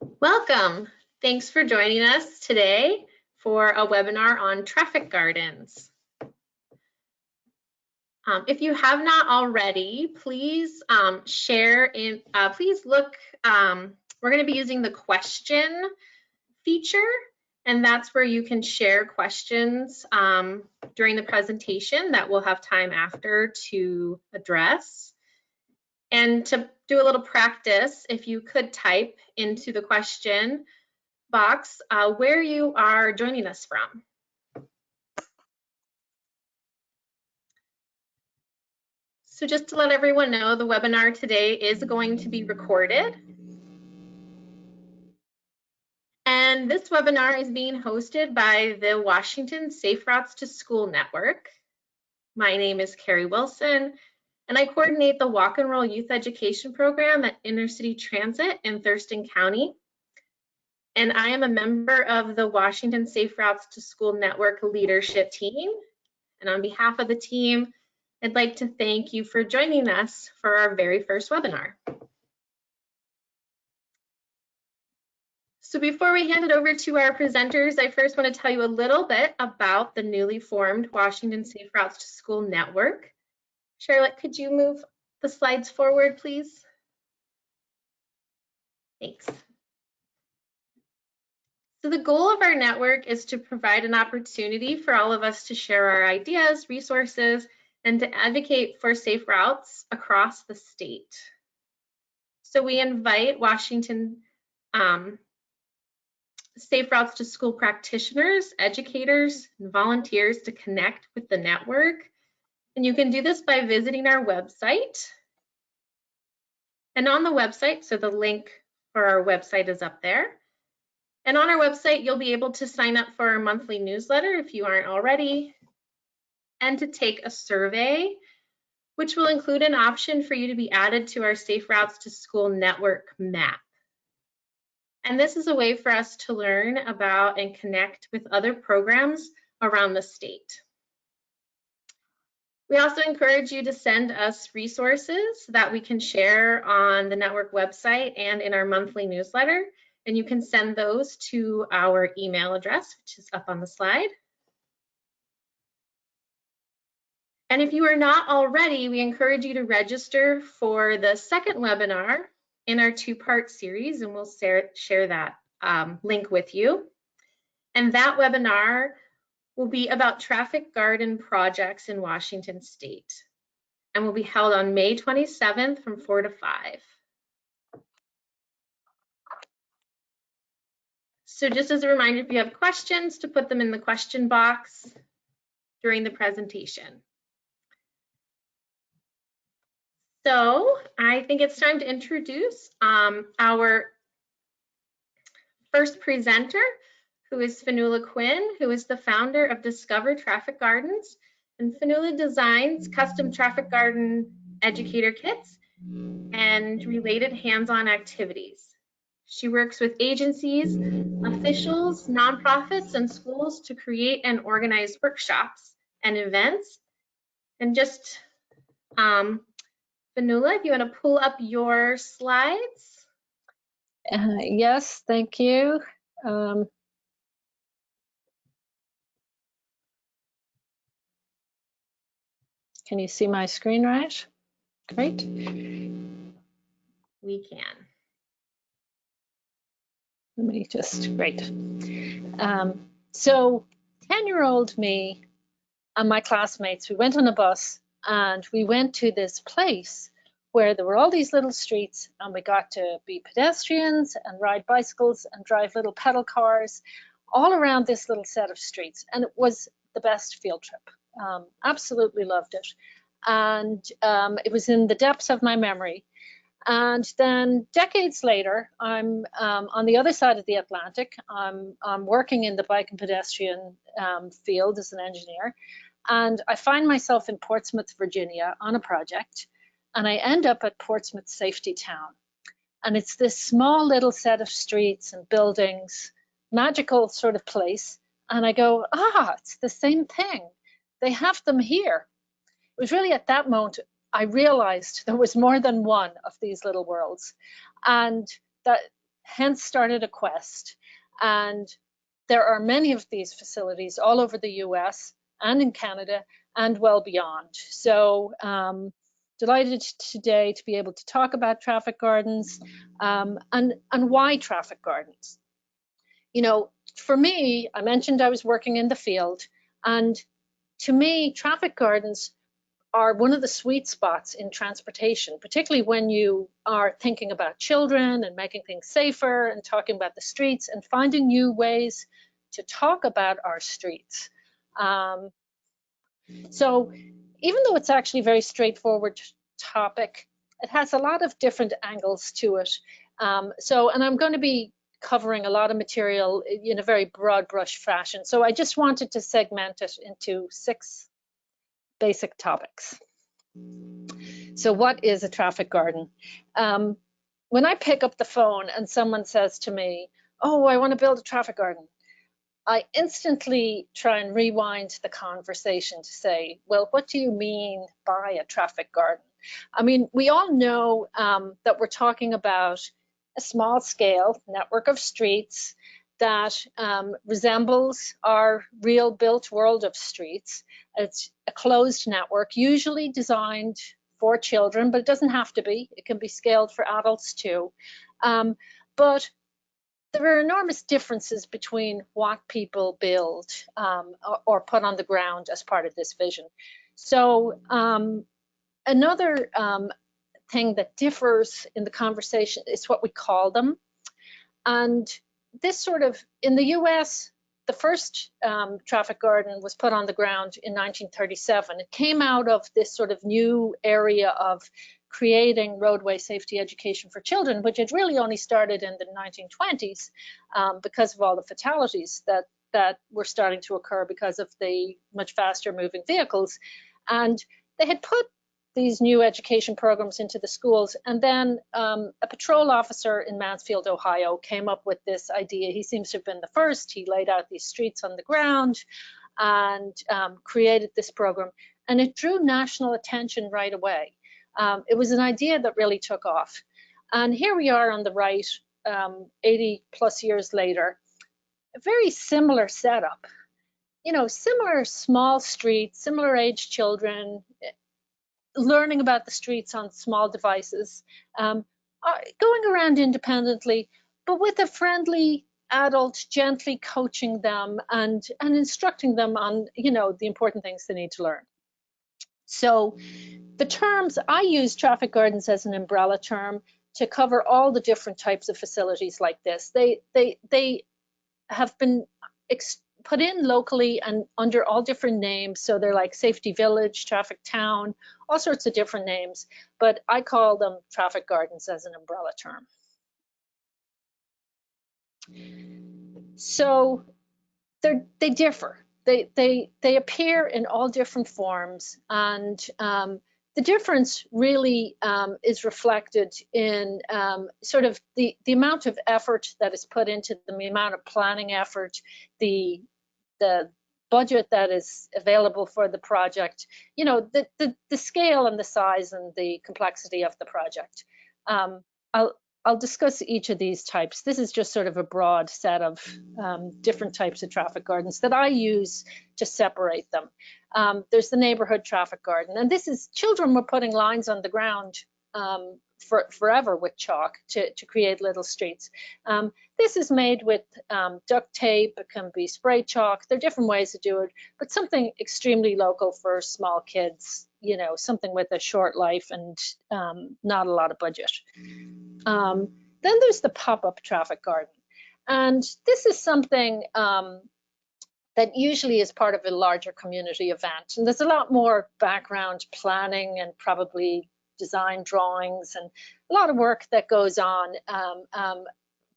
Welcome. Thanks for joining us today for a webinar on traffic gardens. If you have not already, please please look, we're going to be using the question feature, and that's where you can share questions during the presentation that we'll have time after to address. And to do a little practice, if you could type into the question box where you are joining us from. So just to let everyone know, the webinar today is going to be recorded. And this webinar is being hosted by the Washington Safe Routes to School Network. My name is Carrie Wilson, and I coordinate the Walk and Roll Youth Education Program at Intercity Transit in Thurston County. And I am a member of the Washington Safe Routes to School Network leadership team. And on behalf of the team, I'd like to thank you for joining us for our very first webinar. So before we hand it over to our presenters, I first want to tell you a little bit about the newly formed Washington Safe Routes to School Network. Charlotte, could you move the slides forward, please? Thanks. So the goal of our network is to provide an opportunity for all of us to share our ideas, resources, and to advocate for safe routes across the state. So we invite Washington Safe Routes to School practitioners, educators, and volunteers to connect with the network. And you can do this by visiting our website. And on the website, so the link for our website is up there. And on our website, you'll be able to sign up for our monthly newsletter if you aren't already, and to take a survey, which will include an option for you to be added to our Safe Routes to School network map. And this is a way for us to learn about and connect with other programs around the state. We also encourage you to send us resources that we can share on the network website and in our monthly newsletter. And you can send those to our email address, which is up on the slide. And if you are not already, we encourage you to register for the second webinar in our two-part series, and we'll share that link with you. And that webinar will be about traffic garden projects in Washington State, and will be held on May 27th from 4 to 5. So just as a reminder, if you have questions, to put them in the question box during the presentation. So I think it's time to introduce our first presenter, who is Fionnuala Quinn, who is the founder of Discover Traffic Gardens. And Fionnuala designs custom traffic garden educator kits and related hands-on activities. She works with agencies, officials, nonprofits, and schools to create and organize workshops and events. And just, Fionnuala, if you want to pull up your slides. Yes, thank you. Can you see my screen right? Great. We can. Let me just, great. So 10-year-old me and my classmates, we went on a bus and we went to this place where there were all these little streets, and we got to be pedestrians and ride bicycles and drive little pedal cars all around this little set of streets. And it was the best field trip. Absolutely loved it. And it was in the depths of my memory. And then decades later, I'm on the other side of the Atlantic. I'm working in the bike and pedestrian field as an engineer. And I find myself in Portsmouth, Virginia on a project. And I end up at Portsmouth Safety Town. And it's this small little set of streets and buildings, magical sort of place. And I go, it's the same thing. They have them here. It was really at that moment I realized there was more than one of these little worlds, and that hence started a quest. And there are many of these facilities all over the US and in Canada and well beyond. So delighted today to be able to talk about traffic gardens and why traffic gardens. You know, for me, I mentioned I was working in the field, and to me, traffic gardens are one of the sweet spots in transportation, particularly when you are thinking about children and making things safer and talking about the streets and finding new ways to talk about our streets. So even though it's actually a very straightforward topic, it has a lot of different angles to it. And I'm going to be covering a lot of material in a very broad brush fashion. So I just wanted to segment it into 6 basic topics. So what is a traffic garden? When I pick up the phone and someone says to me, oh, I want to build a traffic garden, I instantly try and rewind the conversation to say, well, what do you mean by a traffic garden? I mean, we all know that we're talking about a small scale network of streets that resembles our real built world of streets. It's a closed network, usually designed for children, but it doesn't have to be. It can be scaled for adults too. But there are enormous differences between what people build or put on the ground as part of this vision. So another thing that differs in the conversation is what we call them. And this sort of, in the US, the first traffic garden was put on the ground in 1937. It came out of this sort of new area of creating roadway safety education for children, which had really only started in the 1920s because of all the fatalities that were starting to occur because of the much faster moving vehicles. And they had put these new education programs into the schools. And then a patrol officer in Mansfield, Ohio, came up with this idea. He seems to have been the first. He laid out these streets on the ground and created this program. And it drew national attention right away. It was an idea that really took off. And here we are on the right, 80 plus years later, a very similar setup. You know, similar small streets, similar age children, learning about the streets on small devices, going around independently, but with a friendly adult gently coaching them and instructing them on, you know, the important things they need to learn. So the terms, I use traffic gardens as an umbrella term to cover all the different types of facilities like this. They have been put in locally and under all different names. So they're like Safety Village, Traffic Town, all sorts of different names, but I call them traffic gardens as an umbrella term. So they differ. They appear in all different forms, and the difference really is reflected in sort of the amount of effort that is put into them, the amount of planning effort, the budget that is available for the project, you know, the scale and the size and the complexity of the project. I'll discuss each of these types. This is just sort of a broad set of different types of traffic gardens that I use to separate them. There's the neighborhood traffic garden, and this is children were putting lines on the ground forever with chalk to create little streets. This is made with duct tape. It can be spray chalk. There are different ways to do it, but something extremely local for small kids, you know, something with a short life and not a lot of budget. Then there's the pop-up traffic garden. And this is something that usually is part of a larger community event. And there's a lot more background planning and probably design drawings and a lot of work that goes on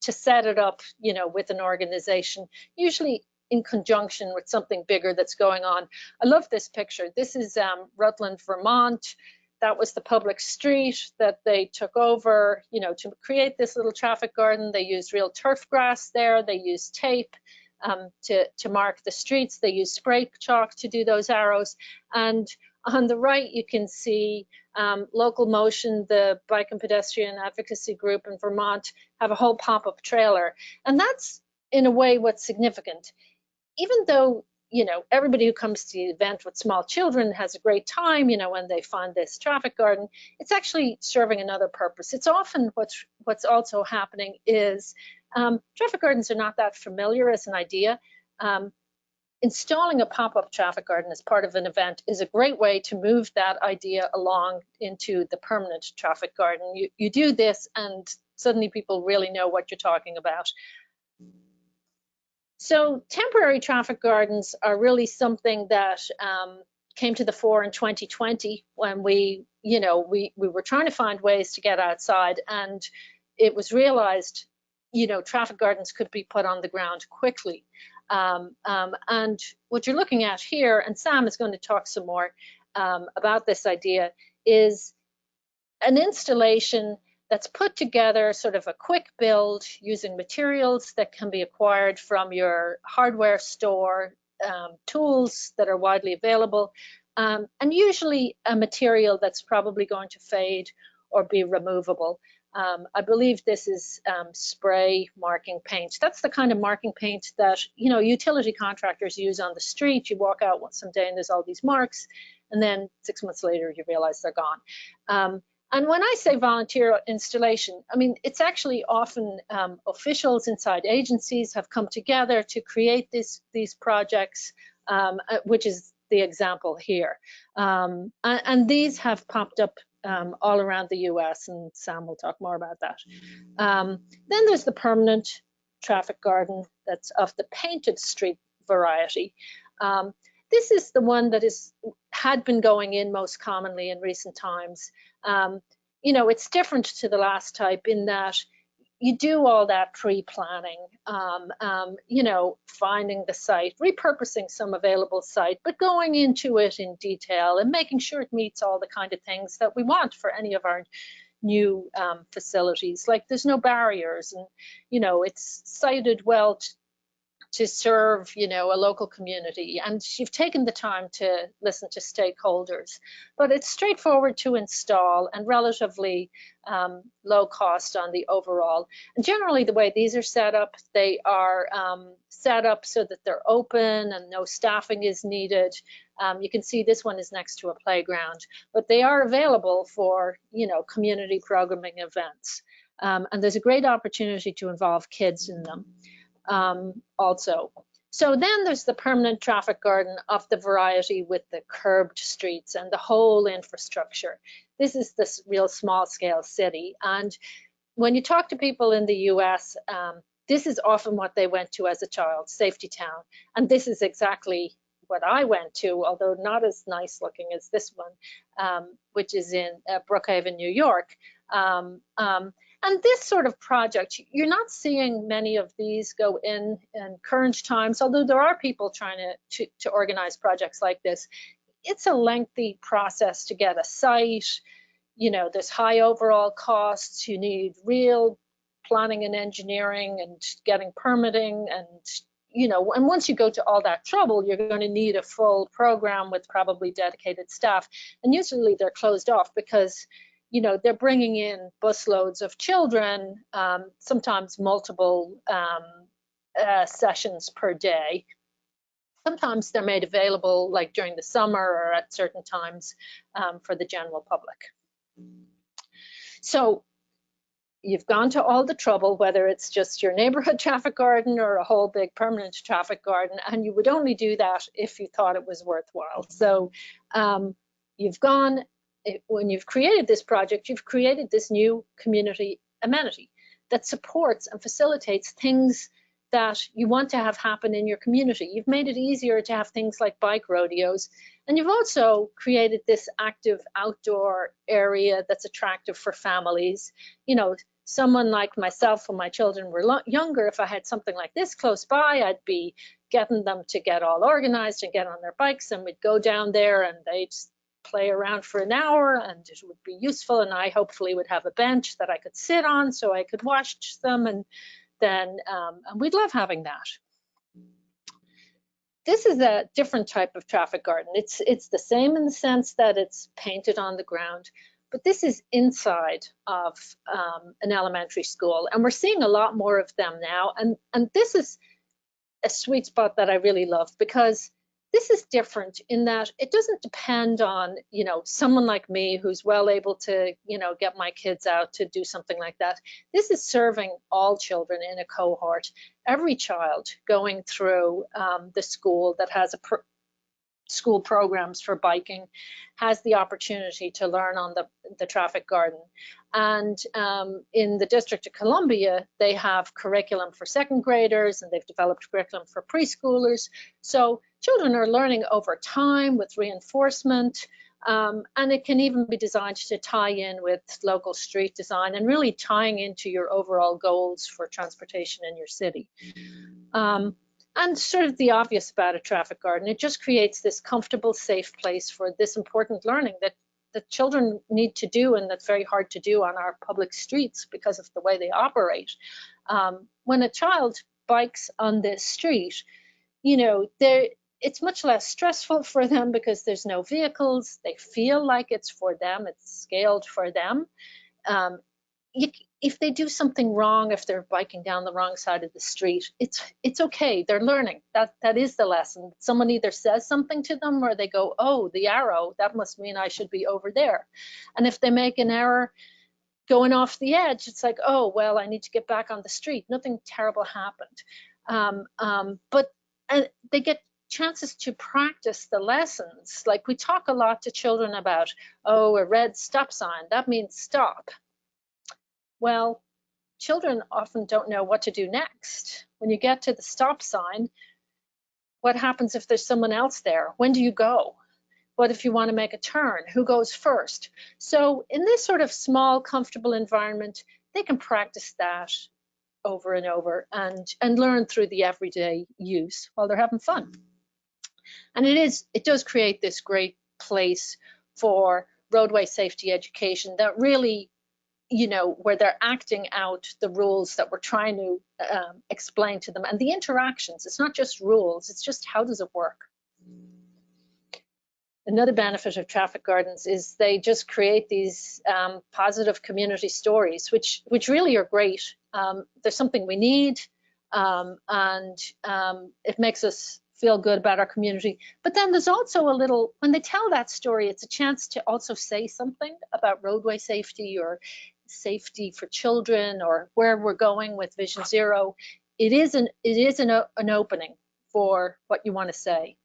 to set it up, you know, with an organization, usually in conjunction with something bigger that's going on. I love this picture. This is Rutland, Vermont. That was the public street that they took over, you know, to create this little traffic garden. They used real turf grass there. They used tape. to mark the streets. They use spray chalk to do those arrows. And on the right, you can see Local Motion, the bike and pedestrian advocacy group in Vermont, have a whole pop-up trailer. And that's, in a way, what's significant. Even though, you know, everybody who comes to the event with small children has a great time, you know, when they find this traffic garden, it's actually serving another purpose. It's often what's also happening is traffic gardens are not that familiar as an idea. Installing a pop-up traffic garden as part of an event is a great way to move that idea along into the permanent traffic garden. You do this and suddenly people really know what you're talking about. So temporary traffic gardens are really something that came to the fore in 2020 when we were trying to find ways to get outside, and it was realized, you know, traffic gardens could be put on the ground quickly. And what you're looking at here, and Sam is going to talk some more about this idea, is an installation that's put together, sort of a quick build using materials that can be acquired from your hardware store, tools that are widely available, and usually a material that's probably going to fade or be removable. I believe this is spray marking paint. That's the kind of marking paint that, you know, utility contractors use on the street. You walk out someday and there's all these marks, and then 6 months later you realize they're gone. And when I say volunteer installation, I mean, it's actually often officials inside agencies have come together to create these projects, which is the example here. And these have popped up all around the US, and Sam will talk more about that. Then there's the permanent traffic garden that's of the painted street variety. This is the one that had been going in most commonly in recent times. You know, it's different to the last type in that you do all that pre-planning, you know, finding the site, repurposing some available site, but going into it in detail and making sure it meets all the kind of things that we want for any of our new facilities. Like there's no barriers, and, you know, it's sited well to serve, you know, a local community, and you've taken the time to listen to stakeholders. But it's straightforward to install and relatively low cost on the overall. And generally the way these are set up, they are set up so that they're open and no staffing is needed. You can see this one is next to a playground, but they are available for, you know, community programming events. And there's a great opportunity to involve kids in them. Also. So then there's the permanent traffic garden of the variety with the curbed streets and the whole infrastructure. This is this real small scale city. And when you talk to people in the US, this is often what they went to as a child, Safety Town. And this is exactly what I went to, although not as nice looking as this one, which is in Brookhaven, New York. And this sort of project, you're not seeing many of these go in current times, although there are people trying to organize projects like this. It's a lengthy process to get a site. You know, there's high overall costs. You need real planning and engineering and getting permitting, and, you know, and once you go to all that trouble, you're going to need a full program with probably dedicated staff. And usually they're closed off because, you know, they're bringing in busloads of children, sometimes multiple sessions per day. Sometimes they're made available like during the summer or at certain times for the general public. So you've gone to all the trouble, whether it's just your neighborhood traffic garden or a whole big permanent traffic garden, and you would only do that if you thought it was worthwhile. So you've gone. When you've created this project, you've created this new community amenity that supports and facilitates things that you want to have happen in your community. You've made it easier to have things like bike rodeos, and you've also created this active outdoor area that's attractive for families. You know, someone like myself, when my children were younger, if I had something like this close by, I'd be getting them to get all organized and get on their bikes, and we'd go down there and they'd play around for an hour, and it would be useful, and I hopefully would have a bench that I could sit on so I could watch them, and then and we'd love having that. This is a different type of traffic garden. It's the same in the sense that it's painted on the ground, but this is inside of an elementary school, and we're seeing a lot more of them now. And this is a sweet spot that I really love, because this is different in that it doesn't depend on, you know, someone like me who's well able to, you know, get my kids out to do something like that. This is serving all children in a cohort, every child going through the school that has a school programs for biking has the opportunity to learn on the traffic garden. And in the District of Columbia, they have curriculum for second graders, and they've developed curriculum for preschoolers. So children are learning over time with reinforcement, and it can even be designed to tie in with local street design and really tying into your overall goals for transportation in your city. And sort of the obvious about a traffic garden, it just creates this comfortable, safe place for this important learning that children need to do, and that's very hard to do on our public streets because of the way they operate. When a child bikes on this street, you know, it's much less stressful for them because there's no vehicles. They feel like it's for them, it's scaled for them. If they do something wrong, if they're biking down the wrong side of the street, it's okay. They're learning. That is the lesson. Someone either says something to them, or they go, oh, the arrow, that must mean I should be over there. And if they make an error going off the edge, it's like, oh, well, I need to get back on the street. Nothing terrible happened. But they get chances to practice the lessons. Like, we talk a lot to children about, oh, a red stop sign, that means stop. Well, children often don't know what to do next. When you get to the stop sign, what happens if there's someone else there? When do you go? What if you want to make a turn? Who goes first? So in this sort of small, comfortable environment, they can practice that over and over and learn through the everyday use while they're having fun. And it does create this great place for roadway safety education that really, you know, where they're acting out the rules that we're trying to explain to them, and the interactions. It's not just rules, it's just how does it work. Another benefit of traffic gardens is they just create these positive community stories, which really are great. There's something we need, and it makes us feel good about our community. But then there's also a little, when they tell that story, it's a chance to also say something about roadway safety or safety for children, or where we're going with Vision Zero. It is an opening for what you want to say.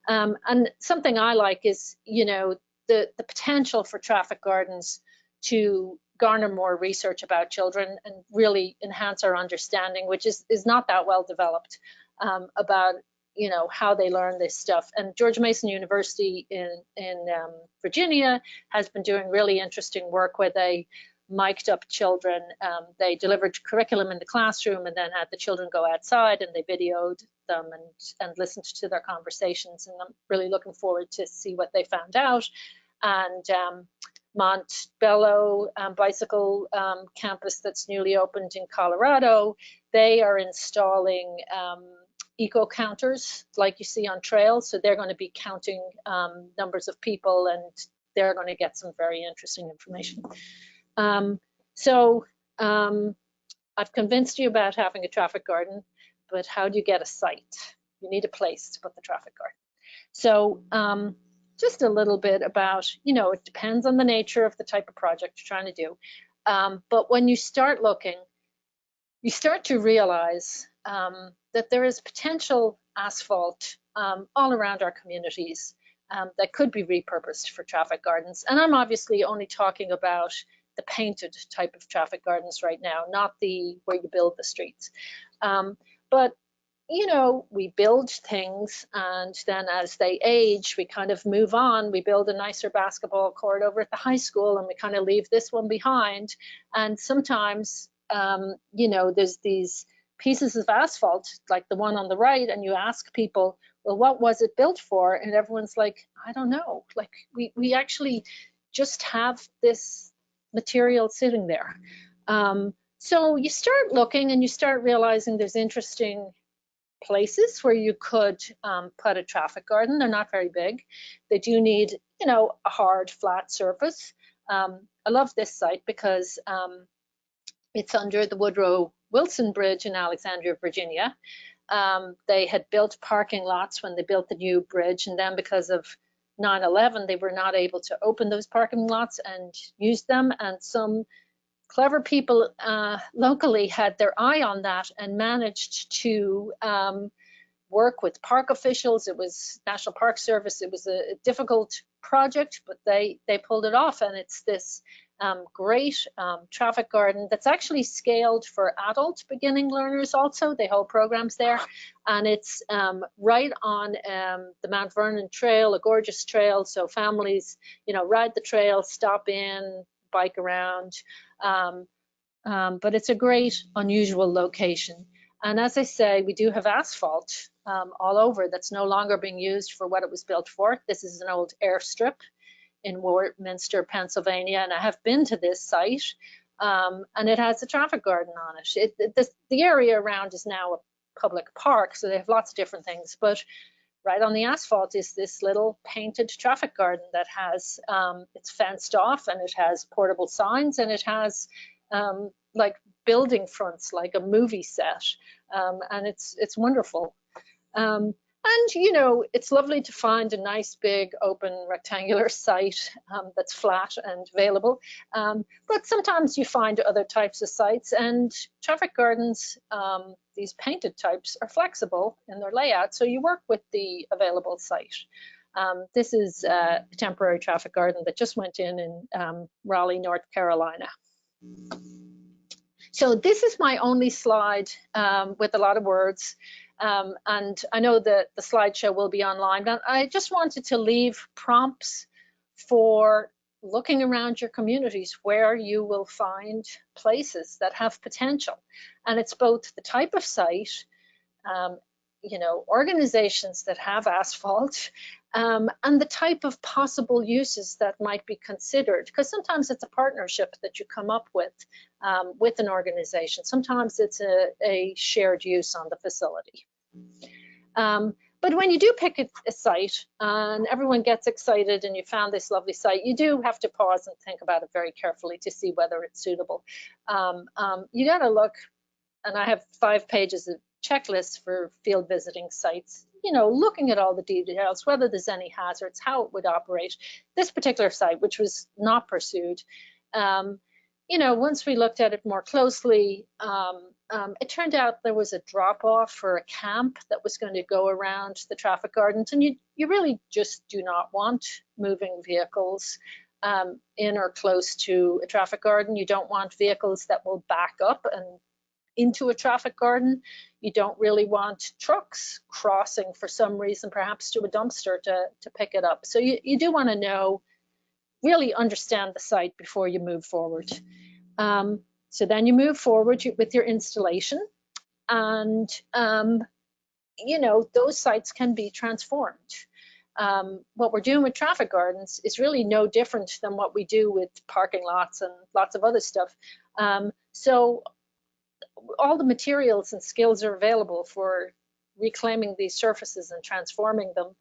And something I like is, you know, the potential for traffic gardens to garner more research about children and really enhance our understanding, which is not that well developed, about, you know, how they learn this stuff. And George Mason University in Virginia has been doing really interesting work where they mic'd up children. They delivered curriculum in the classroom and then had the children go outside, and they videoed them and listened to their conversations. And I'm really looking forward to see what they found out. And Montbello bicycle campus that's newly opened in Colorado, they are installing eco counters like you see on trails. So they're going to be counting numbers of people, and they're going to get some very interesting information. I've convinced you about having a traffic garden, but how do you get a site? You need a place to put the traffic garden. So just a little bit about, you know, it depends on the nature of the type of project you're trying to do. But when you start looking, you start to realize that there is potential asphalt all around our communities that could be repurposed for traffic gardens. And I'm obviously only talking about the painted type of traffic gardens right now, not the where you build the streets. But, you know, we build things, and then as they age, we kind of move on. We build a nicer basketball court over at the high school, and we kind of leave this one behind. And sometimes, you know, there's these pieces of asphalt, like the one on the right, and you ask people, well, what was it built for? And everyone's like, I don't know. Like, we actually just have this material sitting there. So you start looking and you start realizing there's interesting places where you could put a traffic garden. They're not very big. They do need, you know, a hard, flat surface. I love this site because it's under the Woodrow Wilson Bridge in Alexandria, Virginia. They had built parking lots when they built the new bridge, and then because of 9/11, they were not able to open those parking lots and use them. And some clever people locally had their eye on that and managed to work with park officials. It was National Park Service. It was a difficult project, but they pulled it off. And it's this great traffic garden that's actually scaled for adult beginning learners also. They hold programs there. And it's right on the Mount Vernon Trail, a gorgeous trail. So families, you know, ride the trail, stop in, bike around. But it's a great, unusual location. And as I say, we do have asphalt all over that's no longer being used for what it was built for. This is an old airstrip in Warminster, Pennsylvania, and I have been to this site, and it has a traffic garden on it. The area around is now a public park, so they have lots of different things, but right on the asphalt is this little painted traffic garden that has, it's fenced off, and it has portable signs, and it has like building fronts, like a movie set, and it's wonderful. And, you know, it's lovely to find a nice, big, open, rectangular site that's flat and available. But sometimes you find other types of sites, and traffic gardens, these painted types, are flexible in their layout, so you work with the available site. This is a temporary traffic garden that just went in Raleigh, North Carolina. So this is my only slide with a lot of words. And I know that the slideshow will be online, but I just wanted to leave prompts for looking around your communities where you will find places that have potential. And it's both the type of site, you know, organizations that have asphalt, and the type of possible uses that might be considered, because sometimes it's a partnership that you come up with an organization. Sometimes it's a shared use on the facility. But when you do pick a site and everyone gets excited and you found this lovely site, you do have to pause and think about it very carefully to see whether it's suitable. You got to look, and I have 5 pages of checklists for field visiting sites, you know, looking at all the details, whether there's any hazards, how it would operate. This particular site, which was not pursued, you know, once we looked at it more closely, it turned out there was a drop-off for a camp that was going to go around the traffic gardens, and you really just do not want moving vehicles in or close to a traffic garden. You don't want vehicles that will back up and into a traffic garden. You don't really want trucks crossing for some reason, perhaps to a dumpster to pick it up. So you do want to know, really understand the site before you move forward. So then you move forward with your installation, and you know, those sites can be transformed. What we're doing with traffic gardens is really no different than what we do with parking lots and lots of other stuff. So all the materials and skills are available for reclaiming these surfaces and transforming them.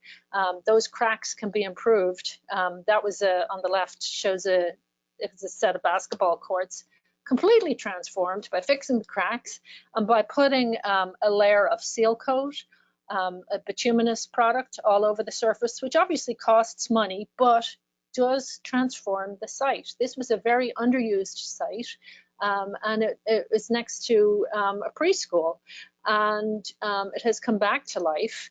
Those cracks can be improved. That was on the left, shows it's a set of basketball courts, completely transformed by fixing the cracks and by putting a layer of seal coat, a bituminous product all over the surface, which obviously costs money, but does transform the site. This was a very underused site, and it was next to a preschool, and it has come back to life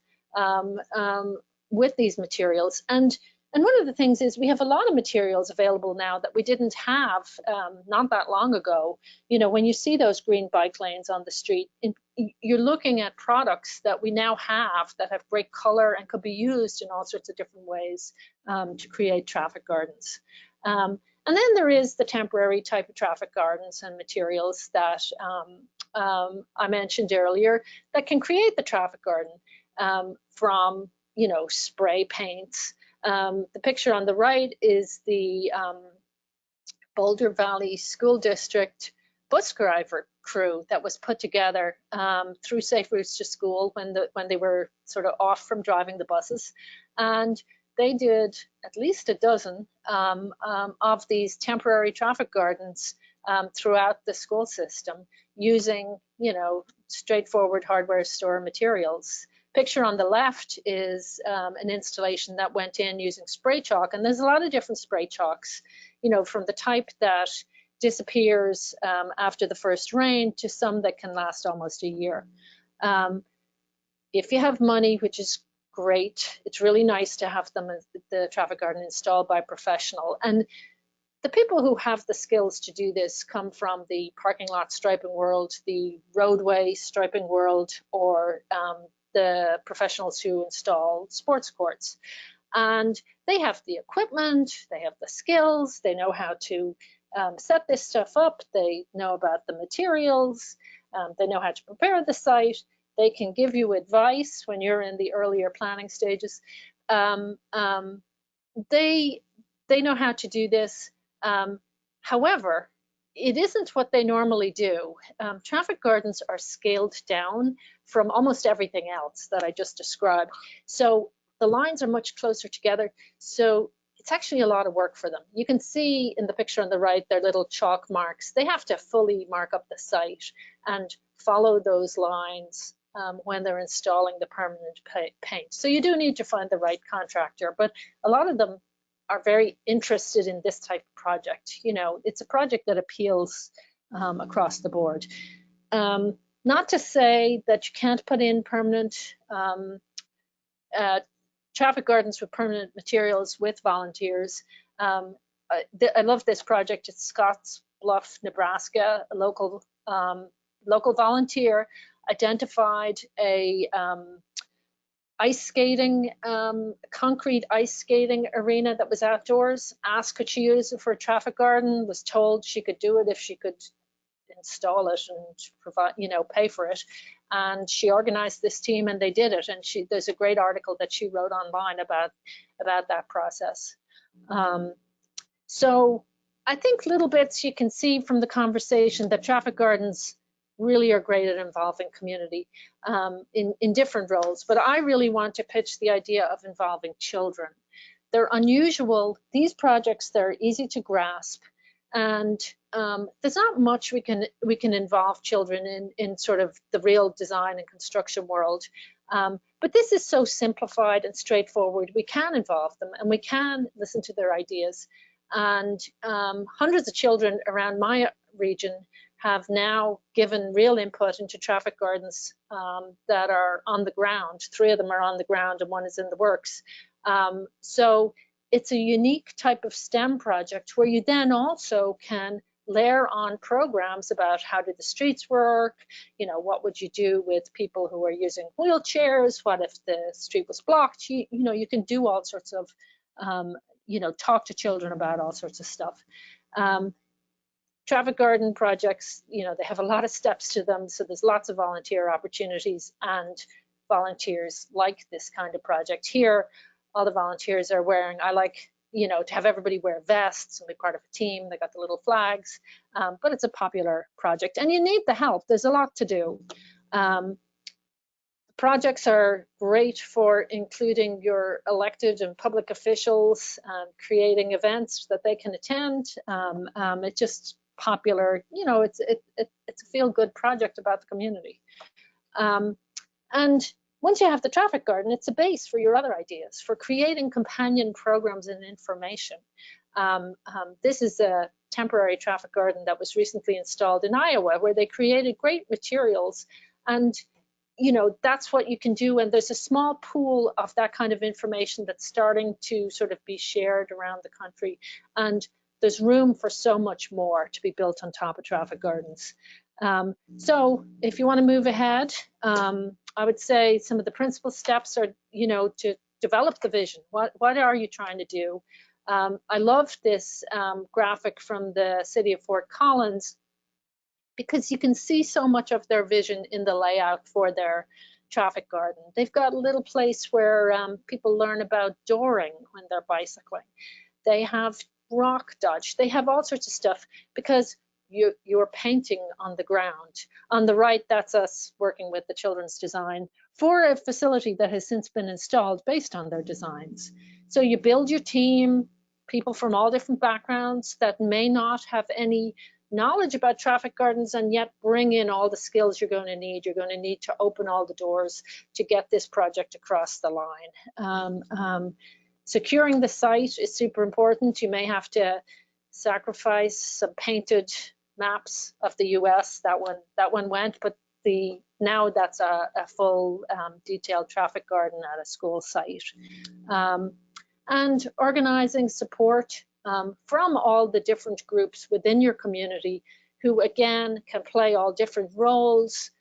with these materials. And one of the things is we have a lot of materials available now that we didn't have not that long ago. You know, when you see those green bike lanes on the street, you're looking at products that we now have that have great color and could be used in all sorts of different ways to create traffic gardens. And then there is the temporary type of traffic gardens and materials that I mentioned earlier that can create the traffic garden from, you know, spray paints. The picture on the right is the Boulder Valley School District bus driver crew that was put together through Safe Routes to School when they were sort of off from driving the buses, and they did at least a dozen of these temporary traffic gardens throughout the school system using, straightforward hardware store materials. Picture on the left is an installation that went in using spray chalk, and there's a lot of different spray chalks, from the type that disappears after the first rain to some that can last almost a year. If you have money, which is great, it's really nice to have them, the traffic garden, installed by a professional. And the people who have the skills to do this come from the parking lot striping world, the roadway striping world, or the professionals who install sports courts. And they have the equipment, they have the skills, they know how to set this stuff up, they know about the materials, they know how to prepare the site, they can give you advice when you're in the earlier planning stages. They know how to do this. However, it isn't what they normally do. Traffic gardens are scaled down from almost everything else that I just described. So the lines are much closer together. So it's actually a lot of work for them. You can see in the picture on the right, their little chalk marks. They have to fully mark up the site and follow those lines when they're installing the permanent paint. So you do need to find the right contractor, but a lot of them are very interested in this type of project. It's a project that appeals across the board. Not to say that you can't put in permanent traffic gardens with permanent materials with volunteers. I love this project. It's Scotts Bluff, Nebraska. A local volunteer identified a ice skating, concrete ice skating arena that was outdoors, asked could she use it for a traffic garden, was told she could do it if she could install it and provide, pay for it. And she organized this team and they did it. And there's a great article that she wrote online about that process. So I think little bits you can see from the conversation that traffic gardens really are great at involving community in different roles. But I really want to pitch the idea of involving children. They're unusual. These projects, they're easy to grasp. And there's not much we can involve children in sort of the real design and construction world. But this is so simplified and straightforward. We can involve them and we can listen to their ideas. And hundreds of children around my region have now given real input into traffic gardens that are on the ground. 3 of them are on the ground and 1 is in the works. So it's a unique type of STEM project where you then also can layer on programs about how do the streets work, what would you do with people who are using wheelchairs, what if the street was blocked, you can do all sorts of, talk to children about all sorts of stuff. Traffic garden projects, they have a lot of steps to them, so there's lots of volunteer opportunities, and volunteers like this kind of project. Here, all the volunteers are wearing, I like, to have everybody wear vests and be part of a team. They got the little flags, but it's a popular project and you need the help. There's a lot to do. Projects are great for including your elected and public officials, creating events that they can attend. It's just popular, it's a feel-good project about the community. And once you have the traffic garden, it's a base for your other ideas, for creating companion programs and information. This is a temporary traffic garden that was recently installed in Iowa, where they created great materials. And, that's what you can do. And there's a small pool of that kind of information that's starting to sort of be shared around the country. And there's room for so much more to be built on top of traffic gardens. So if you want to move ahead, I would say some of the principal steps are, to develop the vision. What are you trying to do? I love this graphic from the city of Fort Collins, because you can see so much of their vision in the layout for their traffic garden. They've got a little place where people learn about dooring when they're bicycling. They have rock dodge. They have all sorts of stuff, because you're painting on the ground. On the right, that's us working with the children's design for a facility that has since been installed based on their designs. So you build your team, people from all different backgrounds that may not have any knowledge about traffic gardens and yet bring in all the skills you're going to need. You're going to need to open all the doors to get this project across the line. Securing the site is super important. You may have to sacrifice some painted maps of the US. That one went, but now that's a full detailed traffic garden at a school site. And organizing support from all the different groups within your community who again can play all different roles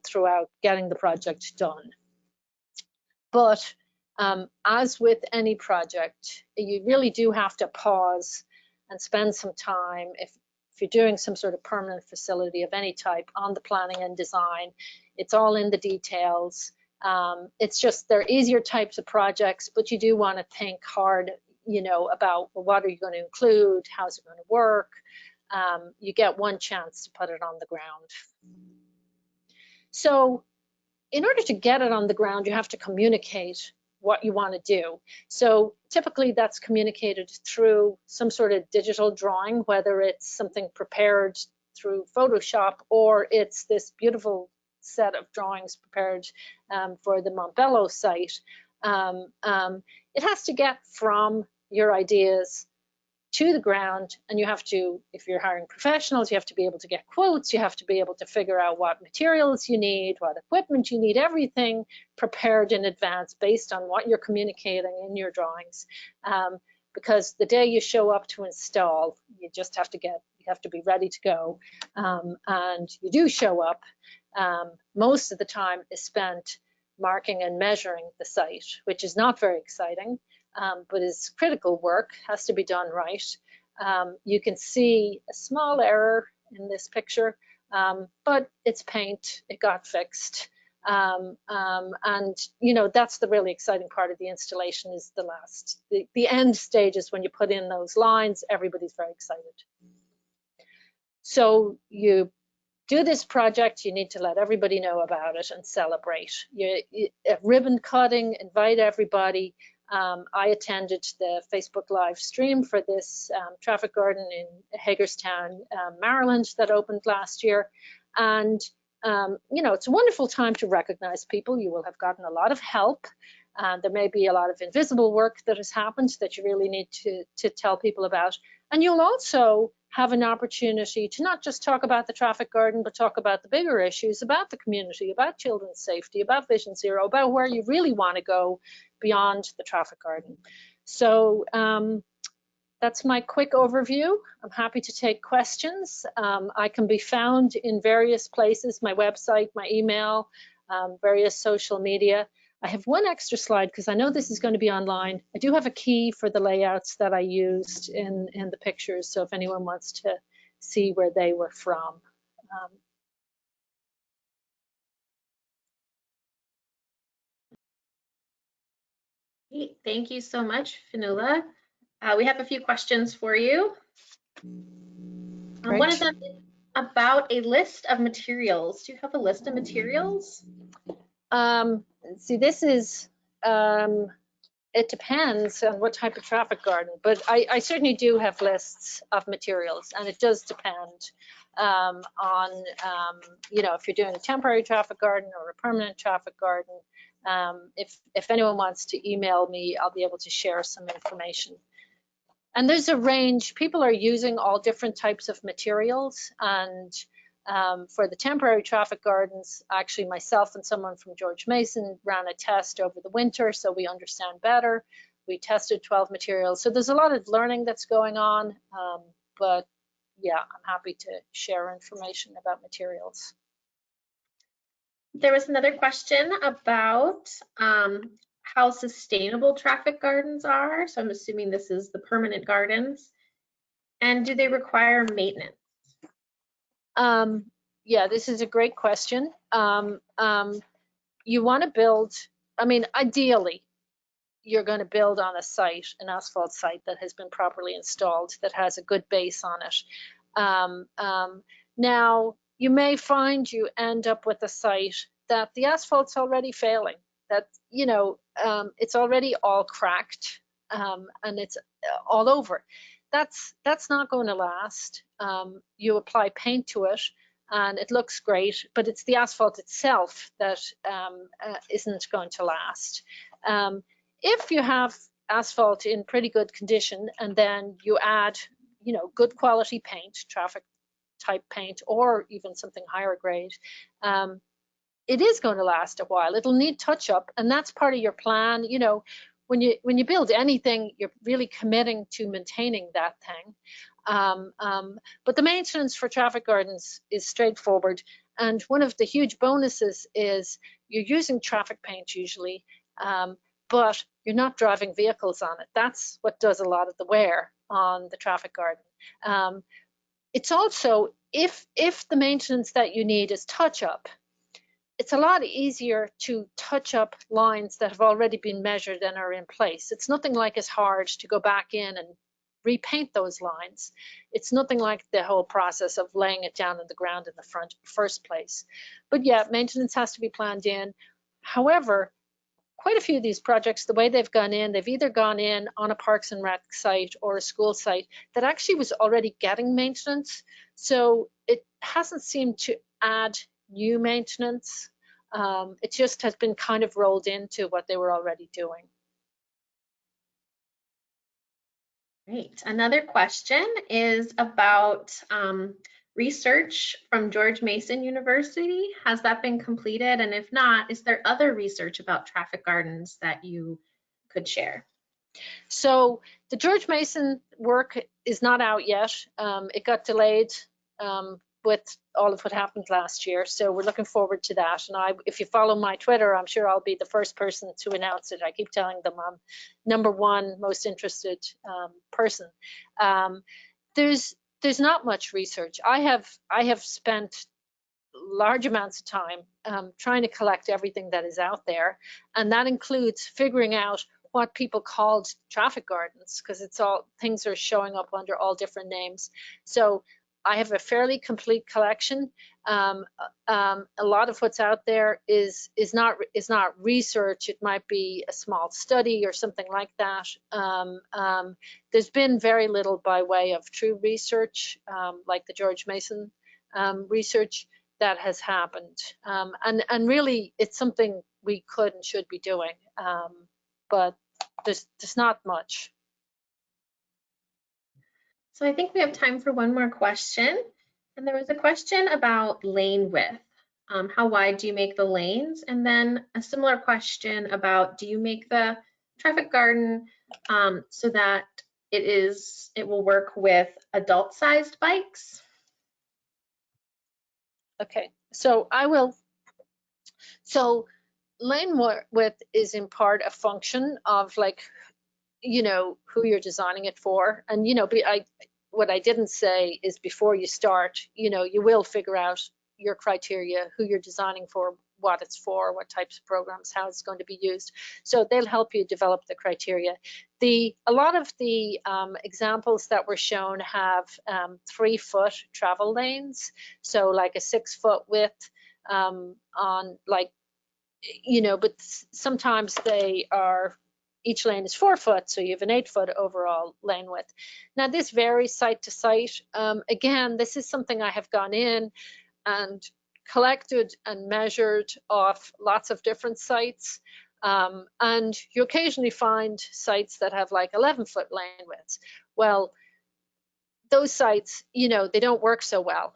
throughout getting the project done. But as with any project, you really do have to pause and spend some time if you're doing some sort of permanent facility of any type on the planning and design. It's all in the details. It's just they're easier types of projects, but you do want to think hard, about, well, what are you going to include? How's it going to work? You get one chance to put it on the ground. So in order to get it on the ground, you have to communicate what you want to do. So typically that's communicated through some sort of digital drawing, whether it's something prepared through Photoshop or it's this beautiful set of drawings prepared for the Montbello site. It has to get from your ideas to the ground, and you have to, if you're hiring professionals, you have to be able to get quotes, you have to be able to figure out what materials you need, what equipment you need, everything prepared in advance based on what you're communicating in your drawings. Because the day you show up to install, you just have to be ready to go. And you do show up. Most of the time is spent marking and measuring the site, which is not very exciting. But is critical work, has to be done right. You can see a small error in this picture, but it's paint, it got fixed. And that's the really exciting part of the installation is the end stages when you put in those lines, everybody's very excited. So you do this project, you need to let everybody know about it and celebrate. Ribbon cutting, invite everybody. I attended the Facebook live stream for this traffic garden in Hagerstown, Maryland that opened last year. And, it's a wonderful time to recognize people. You will have gotten a lot of help. There may be a lot of invisible work that has happened that you really need to tell people about. And you'll also have an opportunity to not just talk about the traffic garden, but talk about the bigger issues, about the community, about children's safety, about Vision Zero, about where you really want to go beyond the traffic garden. So that's my quick overview. I'm happy to take questions. I can be found in various places, my website, my email, various social media. I have one extra slide because I know this is going to be online. I do have a key for the layouts that I used in the pictures, so if anyone wants to see where they were from. Great. Thank you so much, Fionnuala. We have a few questions for you. One of them is about a list of materials. Do you have a list of materials? See, this is, it depends on what type of traffic garden, but I certainly do have lists of materials, and it does depend on, if you're doing a temporary traffic garden or a permanent traffic garden. If anyone wants to email me, I'll be able to share some information. And there's a range. People are using all different types of materials, and for the temporary traffic gardens, actually myself and someone from George Mason ran a test over the winter so we understand better. We tested 12 materials. So there's a lot of learning that's going on, but yeah, I'm happy to share information about materials. There was another question about how sustainable traffic gardens are. So I'm assuming this is the permanent gardens. And do they require maintenance? Yeah, this is a great question. You want to build, ideally, you're going to build on a site, an asphalt site that has been properly installed, that has a good base on it. Now, you may find you end up with a site that the asphalt's already failing, that, you know, it's already all cracked, and it's all over. That's not going to last. You apply paint to it and it looks great, but it's the asphalt itself that isn't going to last. If you have asphalt in pretty good condition and then you add, you know, good quality paint, traffic type paint, or even something higher grade, it is going to last a while. It'll need touch up, and that's part of your plan. You know, when you build anything, you're really committing to maintaining that thing. But the maintenance for traffic gardens is straightforward, and one of the huge bonuses is you're using traffic paint usually, but you're not driving vehicles on it. That's what does a lot of the wear on the traffic garden. It's also, if the maintenance that you need is touch up, it's a lot easier to touch up lines that have already been measured and are in place. It's nothing like as hard to go back in and repaint those lines. It's nothing like the whole process of laying it down on the ground in the first place. But yeah, maintenance has to be planned in. However, quite a few of these projects, the way they've gone in, they've either gone in on a Parks and Rec site or a school site that actually was already getting maintenance. So it hasn't seemed to add new maintenance. It just has been kind of rolled into what they were already doing. Great. Another question is about research from George Mason University. Has that been completed? And if not, is there other research about traffic gardens that you could share? So the George Mason work is not out yet. It got delayed with all of what happened last year. So we're looking forward to that. And if you follow my Twitter, I'm sure I'll be the first person to announce it. I keep telling them I'm #1 most interested person. There's not much research. I have spent large amounts of time trying to collect everything that is out there. And that includes figuring out what people called traffic gardens, because it's all things are showing up under all different names. So I have a fairly complete collection. A lot of what's out there is not research. It might be a small study or something like that. There's been very little by way of true research, like the George Mason research that has happened. And really, it's something we could and should be doing. But there's not much. So I think we have time for one more question. And there was a question about lane width. How wide do you make the lanes? And then a similar question about, do you make the traffic garden so that it will work with adult-sized bikes? Okay, so I will. So lane width is in part a function of, like, you know, who you're designing it for. And, you know, what I didn't say is before you start, you know, you will figure out your criteria, who you're designing for, what it's for, what types of programs, how it's going to be used. So they'll help you develop the criteria. A lot of the examples that were shown have 3-foot travel lanes. So like a 6-foot width on, like, you know, but sometimes they are, each lane is 4 foot, so you have an 8-foot overall lane width. Now this varies site to site. Again, this is something I have gone in and collected and measured off lots of different sites. And you occasionally find sites that have like 11-foot lane widths. Well, those sites, you know, they don't work so well.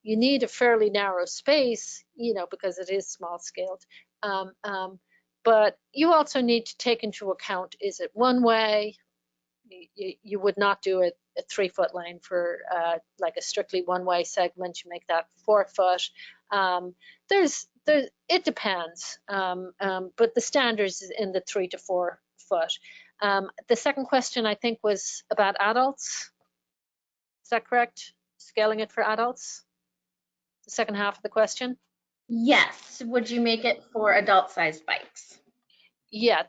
You need a fairly narrow space, you know, because it is small scaled. But you also need to take into account, is it one way? You would not do a 3-foot lane for like a strictly one-way segment. You make that 4 foot. It depends, but the standards is in the 3 to 4 foot. The second question, I think, was about adults. Is that correct? Scaling it for adults? The second half of the question? Yes. Would you make it for adult-sized bikes? Yeah,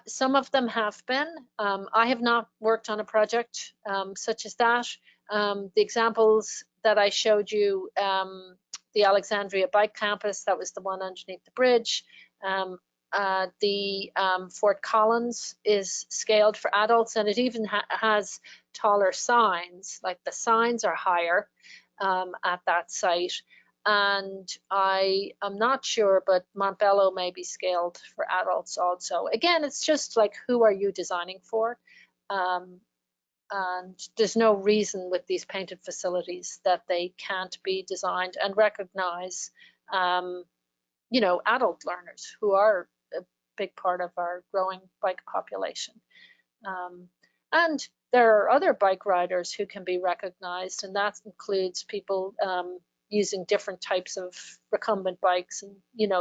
some of them have been. I have not worked on a project such as that. The examples that I showed you, the Alexandria Bike Campus, that was the one underneath the bridge. The Fort Collins is scaled for adults, and it even has taller signs, like the signs are higher at that site. And I am not sure, but Montbello may be scaled for adults also. Again, it's just like, who are you designing for? And there's no reason with these painted facilities that they can't be designed and recognize, adult learners who are a big part of our growing bike population. And there are other bike riders who can be recognized, and that includes people using different types of recumbent bikes, and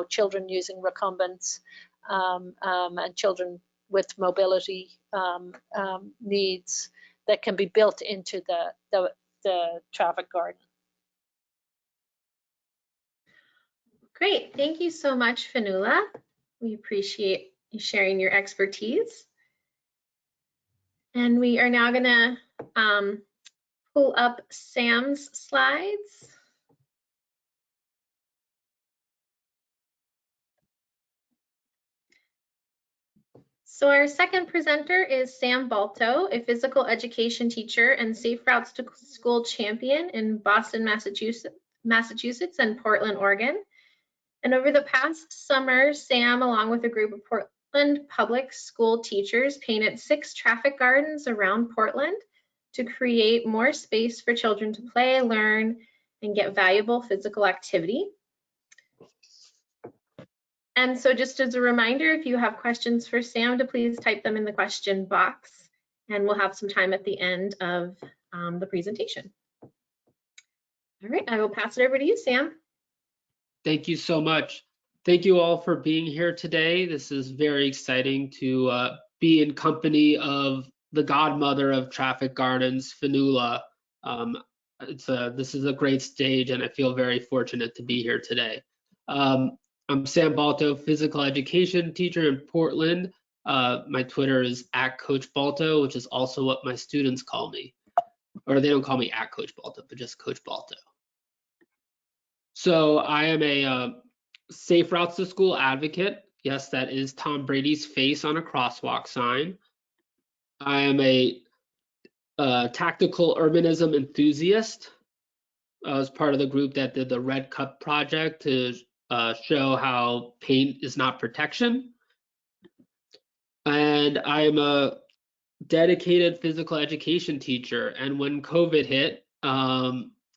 children using recumbents, and children with mobility needs that can be built into the traffic garden. Great, thank you so much, Fionnuala. We appreciate you sharing your expertise. And we are now gonna pull up Sam's slides. So our second presenter is Sam Balto, a physical education teacher and Safe Routes to School champion in Boston, Massachusetts and Portland, Oregon. And over the past summer, Sam, along with a group of Portland public school teachers, painted 6 traffic gardens around Portland to create more space for children to play, learn, and get valuable physical activity. And so just as a reminder, if you have questions for Sam, to please type them in the question box, and we'll have some time at the end of the presentation. All right, I will pass it over to you, Sam. Thank you so much. Thank you all for being here today. This is very exciting to be in company of the godmother of traffic gardens, Fionnuala. This is a great stage, and I feel very fortunate to be here today. I'm Sam Balto, physical education teacher in Portland. My Twitter is @CoachBalto, which is also what my students call me. Or they don't call me @CoachBalto, but just Coach Balto. So I am a Safe Routes to School advocate. Yes, that is Tom Brady's face on a crosswalk sign. I am a tactical urbanism enthusiast. I was part of the group that did the Red Cup project to show how paint is not protection. And I'm a dedicated physical education teacher. And when COVID hit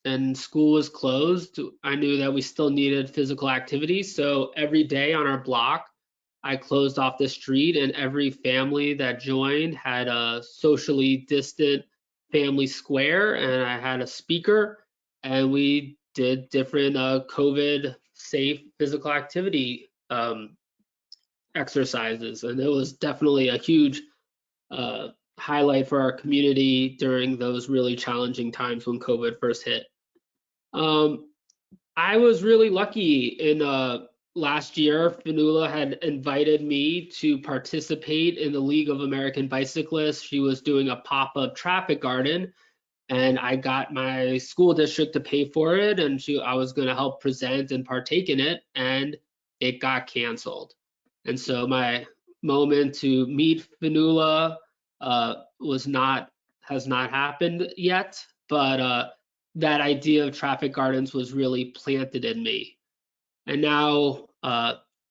and school was closed, I knew that we still needed physical activity. So every day on our block, I closed off the street, and every family that joined had a socially distant family square, and I had a speaker, and we did different COVID safe physical activity exercises. And it was definitely a huge highlight for our community during those really challenging times when COVID first hit. I was really lucky in last year. Fionnuala had invited me to participate in the League of American Bicyclists. She was doing a pop-up traffic garden, and I got my school district to pay for it, and I was going to help present and partake in it, and it got canceled. And so my moment to meet Fionnuala has not happened yet, but that idea of traffic gardens was really planted in me. And now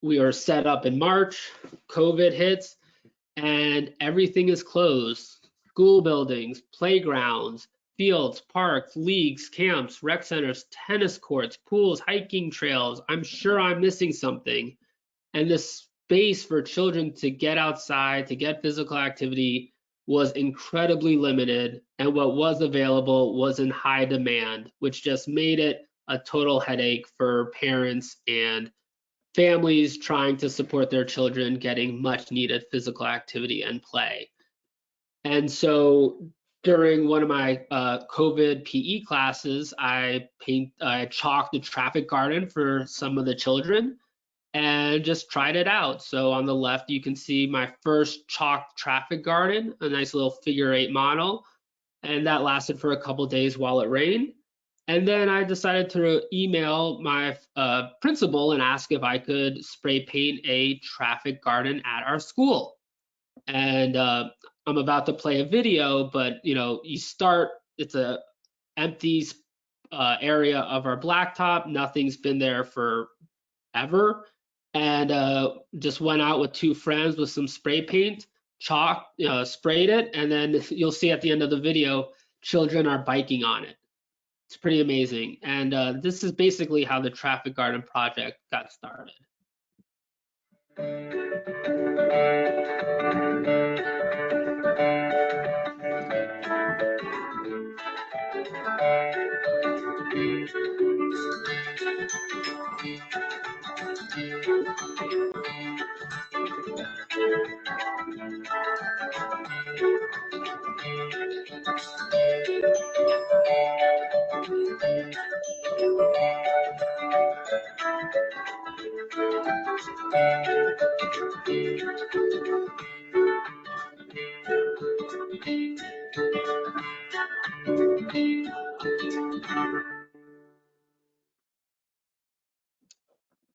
we are set up in March, COVID hits, and everything is closed. School buildings, playgrounds, fields, parks, leagues, camps, rec centers, tennis courts, pools, hiking trails. I'm sure I'm missing something. And the space for children to get outside, to get physical activity was incredibly limited, and what was available was in high demand, which just made it a total headache for parents and families trying to support their children getting much needed physical activity and play. And so during one of my COVID PE classes, I chalked the traffic garden for some of the children and just tried it out. So on the left, you can see my first chalk traffic garden, a nice little figure 8 model. and that lasted for a couple days while it rained. And then I decided to email my principal and ask if I could spray paint a traffic garden at our school. And I'm about to play a video, but you start, it's a empty area of our blacktop. Nothing's been there forever. And just went out with 2 friends with some spray paint, chalk, sprayed it, and then you'll see at the end of the video, children are biking on it. It's pretty amazing. And this is basically how the traffic garden project got started.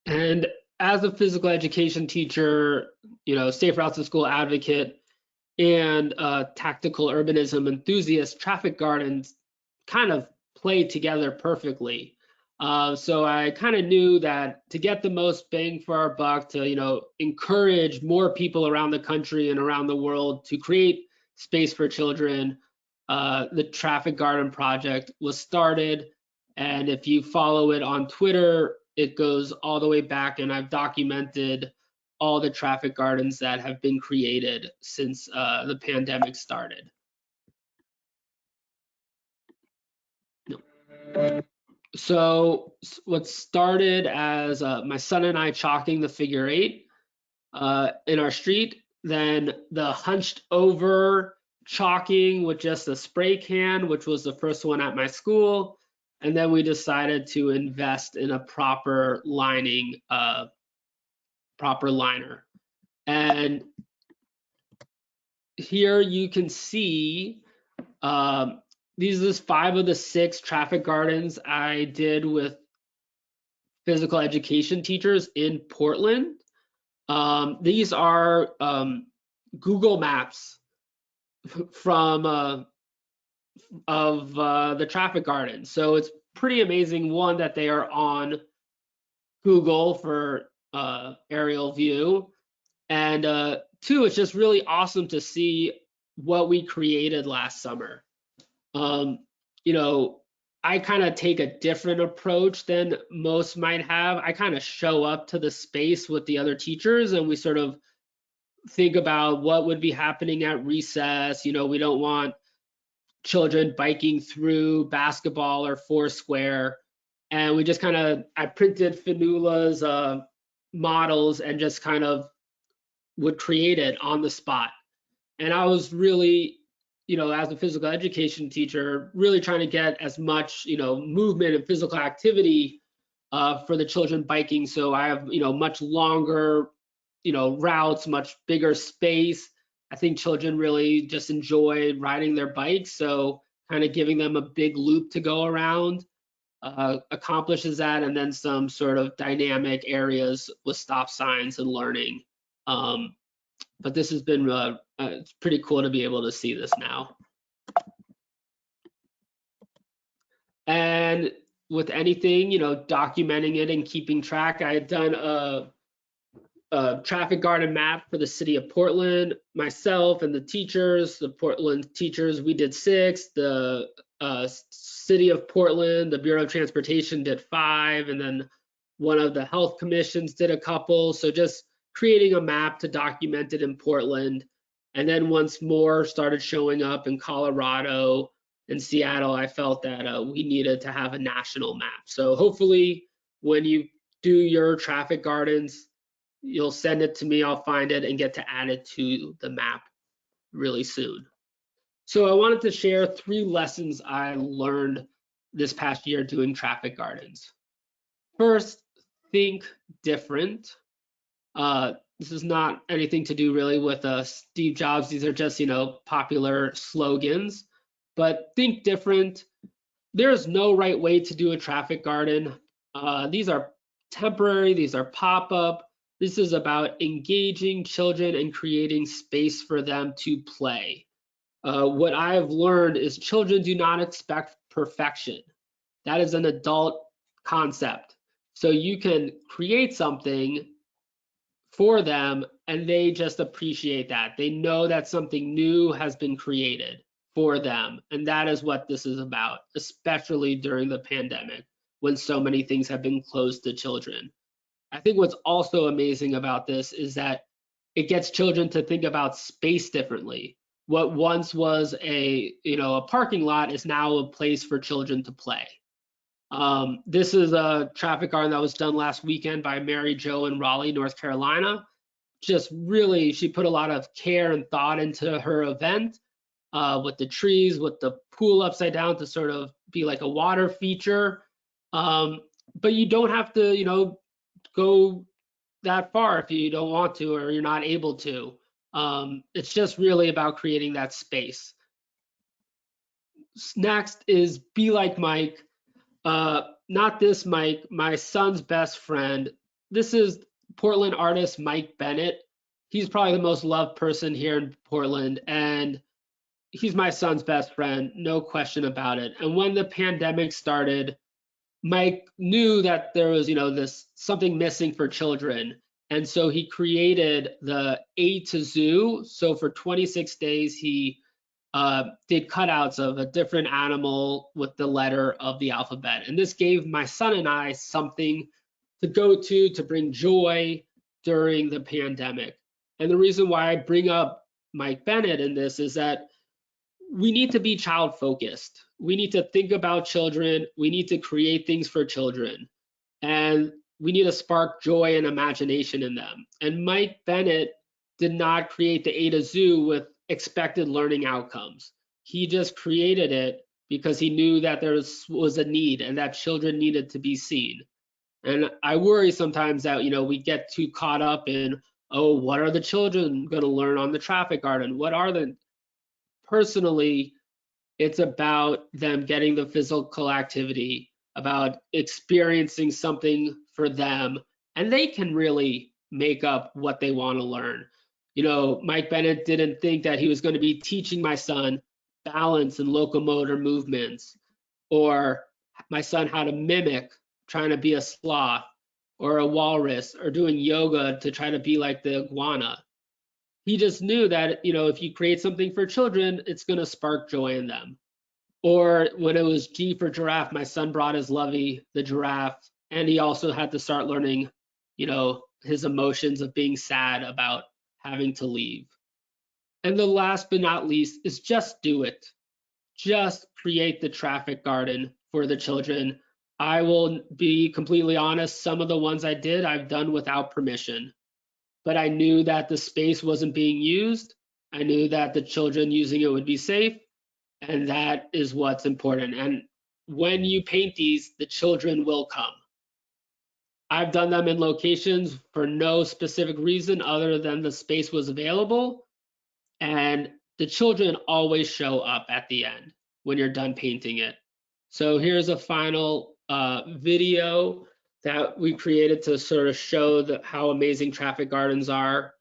And as a physical education teacher, safe routes to school advocate, and tactical urbanism enthusiast, traffic gardens kind of play together perfectly. So I kind of knew that to get the most bang for our buck, to encourage more people around the country and around the world to create space for children, the Traffic Garden Project was started. And if you follow it on Twitter, it goes all the way back, and I've documented all the traffic gardens that have been created since the pandemic started. So what started as my son and I chalking the figure 8 in our street, then the hunched over chalking with just a spray can, which was the first one at my school. And then we decided to invest in a proper lining, proper liner. And here you can see these are 5 of the 6 traffic gardens I did with physical education teachers in Portland. These are Google Maps from of the traffic garden. So it's pretty amazing, one, that they are on Google for aerial view, and 2, it's just really awesome to see what we created last summer. I kind of take a different approach than most might have. I kind of show up to the space with the other teachers, and we sort of think about what would be happening at recess. We don't want children biking through basketball or Foursquare. And we just I printed Fionnuala's models and just kind of would create it on the spot. And I was really, as a physical education teacher, really trying to get as much, movement and physical activity for the children biking. So I have, much longer, routes, much bigger space. I think children really just enjoy riding their bikes. So kind of giving them a big loop to go around accomplishes that, and then some sort of dynamic areas with stop signs and learning. But this has been it's pretty cool to be able to see this now. And with anything, documenting it and keeping track, I had done a traffic garden map for the city of Portland. Myself and the teachers, the Portland teachers, we did 6. The city of Portland, the Bureau of Transportation did 5, and then one of the health commissions did a couple. So just creating a map to document it in Portland. And then once more started showing up in Colorado and Seattle, I felt that we needed to have a national map. So hopefully when you do your traffic gardens, you'll send it to me, I'll find it and get to add it to the map really soon. So I wanted to share 3 lessons I learned this past year doing traffic gardens. First, think different. This is not anything to do really with Steve Jobs. These are just, popular slogans. but think different. There's no right way to do a traffic garden. These are temporary, these are pop-up. This is about engaging children and creating space for them to play. What I've learned is children do not expect perfection. That is an adult concept. So you can create something for them and they just appreciate that. They know that something new has been created for them. And that is what this is about, especially during the pandemic when so many things have been closed to children. I think what's also amazing about this is that it gets children to think about space differently. What once was a parking lot is now a place for children to play. This is a traffic garden that was done last weekend by Mary Jo in Raleigh, North Carolina. Just really, she put a lot of care and thought into her event with the trees, with the pool upside down to sort of be like a water feature. But you don't have to, go that far if you don't want to or you're not able to. It's just really about creating that space. Next is Be Like Mike. Not this Mike, my son's best friend. This is Portland artist Mike Bennett. He's probably the most loved person here in Portland, and he's my son's best friend, no question about it. And when the pandemic started, Mike knew that there was, this something missing for children. And so he created the A to Zoo. So for 26 days, he did cutouts of a different animal with the letter of the alphabet. And this gave my son and I something to go to bring joy during the pandemic. And the reason why I bring up Mike Bennett in this is that we need to be child focused. We need to think about children. We need to create things for children. And we need to spark joy and imagination in them. And Mike Bennett did not create the A to Zoo with expected learning outcomes. He just created it because he knew that there was a need and that children needed to be seen. And I worry sometimes that, we get too caught up in, oh, what are the children going to learn on the traffic garden? What are the personally, it's about them getting the physical activity, about experiencing something for them, and they can really make up what they want to learn. Mike Bennett didn't think that he was going to be teaching my son balance and locomotor movements, or my son how to mimic trying to be a sloth or a walrus, or doing yoga to try to be like the iguana. He just knew that, if you create something for children, it's going to spark joy in them. Or when it was G for giraffe, my son brought his Lovey, the giraffe, and he also had to start learning, his emotions of being sad about having to leave. And the last but not least is just do it. Just create the traffic garden for the children. I will be completely honest, some of the ones I did, I've done without permission. But I knew that the space wasn't being used. I knew that the children using it would be safe. And that is what's important. And when you paint these, the children will come. I've done them in locations for no specific reason other than the space was available. And the children always show up at the end when you're done painting it. So here's a final video that we created to sort of show how amazing traffic gardens are.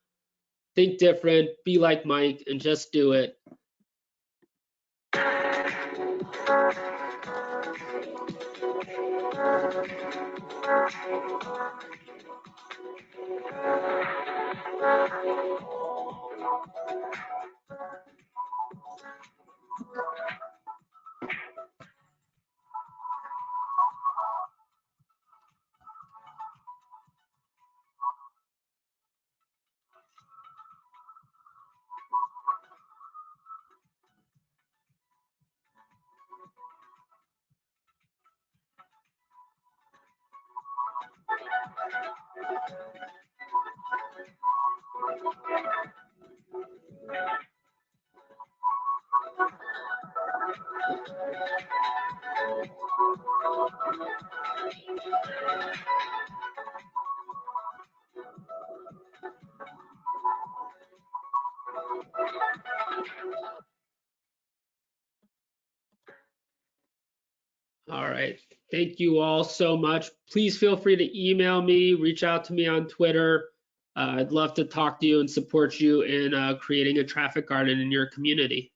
Think different, be like Mike, and just do it. All right. Thank you all so much. Please feel free to email me, reach out to me on Twitter. I'd love to talk to you and support you in creating a traffic garden in your community.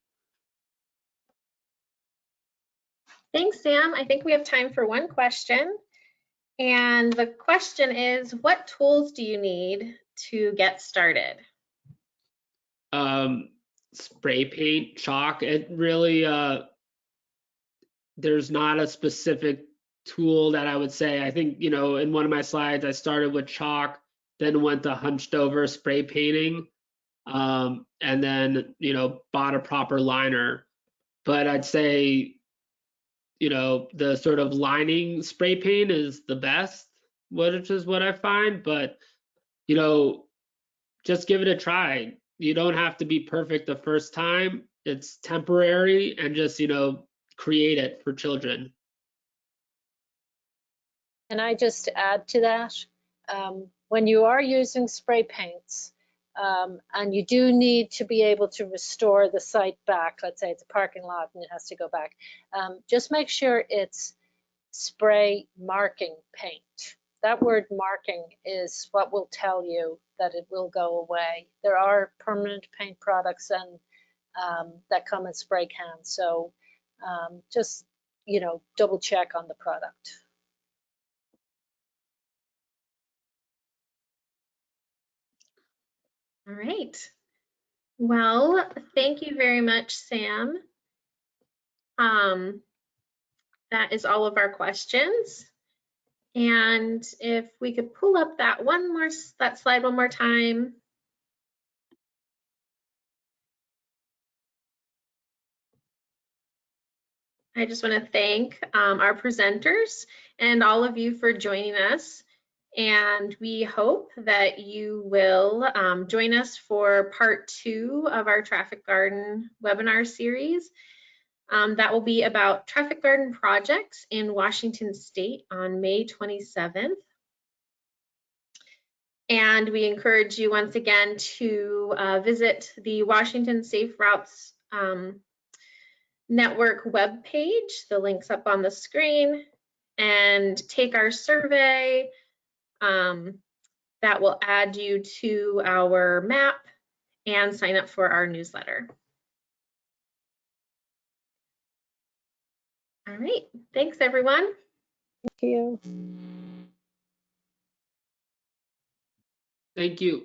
Thanks, Sam. I think we have time for one question. And the question is, what tools do you need to get started? Spray paint, chalk. It really, there's not a specific tool that I would say. I think, you know, in one of my slides, I started with chalk, then went to hunched over spray painting, and then, you know, bought a proper liner. But I'd say, you know, the sort of lining spray paint is the best, which is what I find. But, you know, just give it a try. You don't have to be perfect the first time. It's temporary, and just, you know, create it for children. And I just add to that, when you are using spray paints, and you do need to be able to restore the site back, let's say it's a parking lot and it has to go back, just make sure it's spray marking paint. That word marking is what will tell you that it will go away. There are permanent paint products and that come in spray cans, so just, you know, double check on the product. All right. Well, thank you very much, Sam. That is all of our questions. And if we could pull up that slide one more time. I just want to thank our presenters and all of you for joining us. And we hope that you will join us for part 2 of our Traffic Garden webinar series. That will be about traffic garden projects in Washington State on May 27th. And we encourage you once again to visit the Washington Safe Routes Network webpage. The link's up on the screen, and take our survey. That will add you to our map and sign up for our newsletter. All right, thanks everyone. Thank you. Thank you.